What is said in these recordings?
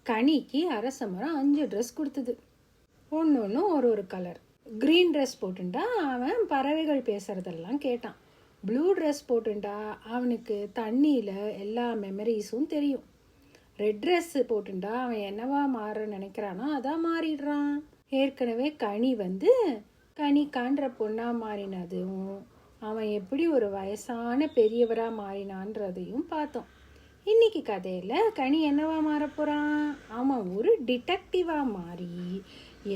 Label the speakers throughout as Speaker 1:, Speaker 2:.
Speaker 1: கனிக்கு அரச மரம் 5 ட்ரெஸ் கொடுத்தது. ஒன்று ஒன்று ஒரு கலர். க்ரீன் ட்ரெஸ் போட்டுண்டா அவன் பறவைகள் பேசுகிறதெல்லாம் கேட்டான். ப்ளூ ட்ரெஸ் போட்டுண்டா அவனுக்கு தண்ணியில் எல்லா மெமரிஸும் தெரியும். ரெட் ட்ரெஸ்ஸு போட்டுண்டா அவன் என்னவா மாற நினைக்கிறானோ அதான் மாறிடுறான். ஏற்கனவே கனி கனிக்கான்ற பொண்ணா மாறினதும் அவன் எப்படி ஒரு வயசான பெரியவராக மாறினான்றதையும் பார்த்தோம். இன்னைக்கு கதையில் கனி என்னவா மாற போகிறான்? அவன் ஒரு டிடெக்டிவாக மாறி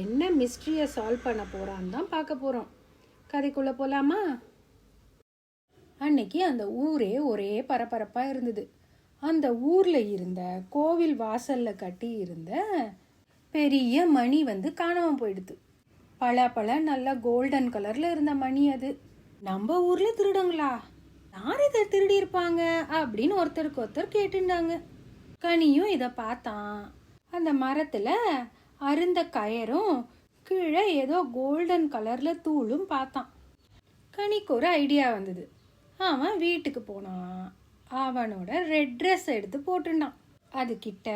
Speaker 1: என்ன மிஸ்ட்ரியை சால்வ் பண்ண போகிறான்னு தான் பார்க்க போகிறோம். கதைக்குள்ளே போகலாமா? அன்னைக்கு அந்த ஊரே ஒரே பரபரப்பாக இருந்தது. அந்த ஊரில் இருந்த கோவில் வாசலில் கட்டி இருந்த பெரிய மணி காணாமல் போயிடுது. பல நல்ல கோல்டன் கலரில் இருந்த மணி அது. நம்ம ஊரில் திருடுங்களா? யார் இதை திருடி இருப்பாங்க அப்படின்னு ஒருத்தருக்கு ஒருத்தர் கேட்டுட்டாங்க. கனியும் இதை பார்த்தான். அந்த மரத்தில் அருந்த கயரும் கீழே ஏதோ கோல்டன் கலரில் தூளும் பார்த்தான். கனிக்கு ஒரு ஐடியா வந்தது. அவன் வீட்டுக்கு போனான். அவனோட ரெட் ட்ரெஸ் எடுத்து போட்டுட்டான். அதுக்கிட்ட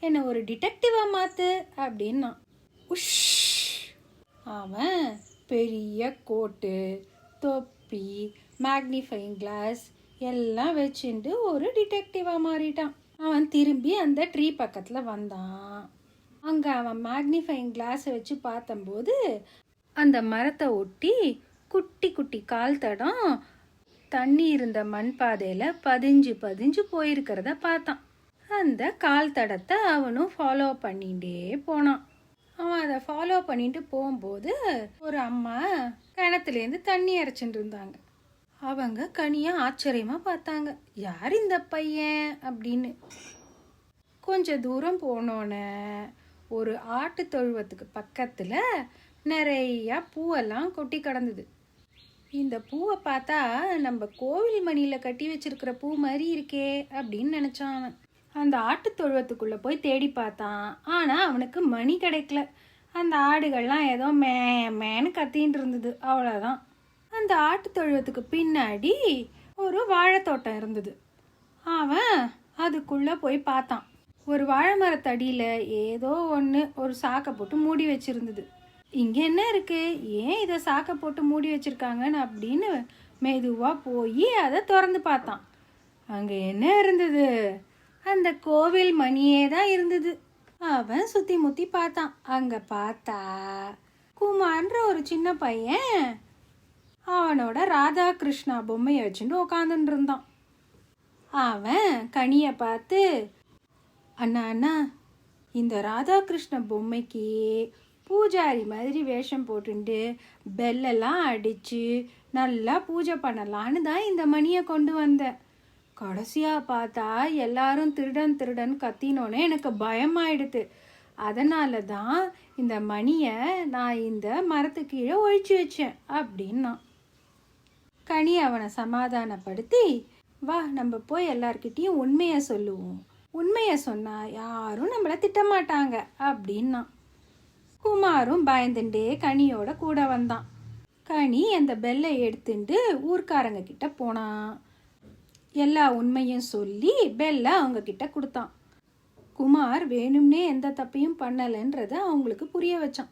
Speaker 1: என்னை ஒரு டிடெக்டிவாக மாற்று அப்படின்னா. உஷ்! அவன் பெரிய கோட்டு, தொப்பி, மேக்னிஃபைங் கிளாஸ் எல்லாம் வச்சுட்டு ஒரு டிடெக்டிவாக மாறிட்டான். அவன் திரும்பி அந்த ட்ரீ பக்கத்தில் வந்தான். அங்கே அவன் மேக்னிஃபைங் கிளாஸை வச்சு பார்த்தம்போது அந்த மரத்தை ஒட்டி குட்டி குட்டி கால் தடம் தண்ணி இருந்த மண் பாதையில் பதிஞ்சு போயிருக்கிறத பார்த்தான். அந்த கால் தடத்தை அவனும் ஃபாலோ பண்ணிகிட்டே போனான். அவன் அதை ஃபாலோ பண்ணிட்டு போகும்போது ஒரு அம்மா கிணத்துலேருந்து தண்ணி இறைச்சிட்டு இருந்தாங்க. அவங்க கனியை ஆச்சரியமாக பார்த்தாங்க. யார் இந்த பையன் அப்படின்னு. கொஞ்சம் தூரம் போனோன்னே ஒரு ஆட்டு தொழுவத்துக்கு பக்கத்தில் நிறையா பூவெல்லாம் கொட்டி கிடந்தது. இந்த பூவை பார்த்தா நம்ம கோவில் மணியில் கட்டி வச்சிருக்கிற பூ மாதிரி இருக்கே அப்படின்னு நினச்சான் அவன். அந்த ஆட்டு தொழுவத்துக்குள்ளே போய் தேடி பார்த்தான். ஆனால் அவனுக்கு மணி கிடைக்கல. அந்த ஆடுகள்லாம் ஏதோ மேன்னு கத்தின்னு இருந்தது, அவ்வளோதான். அந்த ஆட்டு தொழுவத்துக்கு பின்னாடி ஒரு வாழைத்தோட்டம் இருந்தது. அவன் அதுக்குள்ளே போய் பார்த்தான். ஒரு வாழை மரத்தடியில் ஏதோ ஒன்று ஒரு சாக்கை போட்டு மூடி வச்சுருந்தது. இங்கே என்ன இருக்குது, ஏன் இதை சாக்கை போட்டு மூடி வச்சுருக்காங்கன்னு அப்படின்னு மெதுவாக போய் அதை திறந்து பார்த்தான். அங்கே என்ன இருந்தது? அந்த கோவில் மணியே தான் இருந்தது. அவன் சுற்றி முற்றி பார்த்தான். அங்கே பார்த்தா குமார்ன்ற ஒரு சின்ன பையன் அவனோட ராதா கிருஷ்ணா பொம்மையை வச்சுட்டு உக்காந்துட்டு இருந்தான். அவன் கனியை பார்த்து, அண்ணா இந்த ராதாகிருஷ்ண பொம்மைக்கு பூஜாரி மாதிரி வேஷம் போட்டுண்டு பெல்லெல்லாம் அடித்து நல்லா பூஜை பண்ணலான்னு தான் இந்த மணியை கொண்டு வந்தேன். கடைசியாக பார்த்தா எல்லாரும் திருடன் கத்தினோன்னே எனக்கு பயமாயிடுது. அதனால தான் இந்த மணியை நான் இந்த மரத்துக்கு கீழே ஒழிச்சு வச்சேன் அப்படின்னா. கனி அவனை சமாதானப்படுத்தி, வா நம்ம போய் எல்லார்கிட்டையும் உண்மையை சொல்லுவோம், உண்மையை சொன்னால் யாரும் நம்மளை திட்டமாட்டாங்க அப்படின்னா. குமாரும் பயந்துட்டே கனியோட கூட வந்தான். கனி அந்த பெல்லை எடுத்துட்டு ஊர்க்காரங்க கிட்ட போனான். எல்லா உண்மையும் சொல்லி பெல்லை அவங்க கிட்ட கொடுத்தான். குமார் வேணும்னே எந்த தப்பையும் பண்ணலைன்றத அவங்களுக்கு புரிய வச்சான்.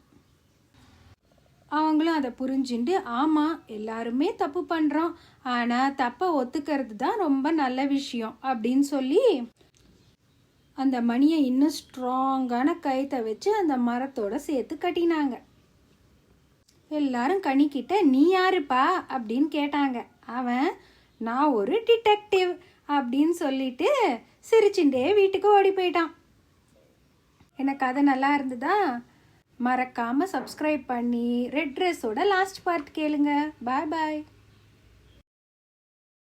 Speaker 1: அவங்களும் அதை புரிஞ்சுட்டு, ஆமாம் எல்லாருமே தப்பு பண்ணுறோம், ஆனால் தப்பை ஒத்துக்கிறது தான் ரொம்ப நல்ல விஷயம் அப்படின்னு சொல்லி அந்த மணியை இன்னும் ஸ்ட்ராங்கான கயித்தை வச்சு அந்த மரத்தோட சேர்த்து கட்டினாங்க. எல்லாரும் கனிக்கிட்ட, நீ யாருப்பா அப்படின்னு கேட்டாங்க. அவன், நான் ஒரு டிடெக்டிவ் அப்படின்னு சொல்லிட்டு சிரிச்சுட்டே வீட்டுக்கு ஓடி போயிட்டான். எனக்கு கதை நல்லா இருந்ததா? மறக்காமல் சப்ஸ்கிரைப் பண்ணி ரெட் ட்ரெஸ்ஸோட லாஸ்ட் பார்ட் கேளுங்க. பாய் பாய்.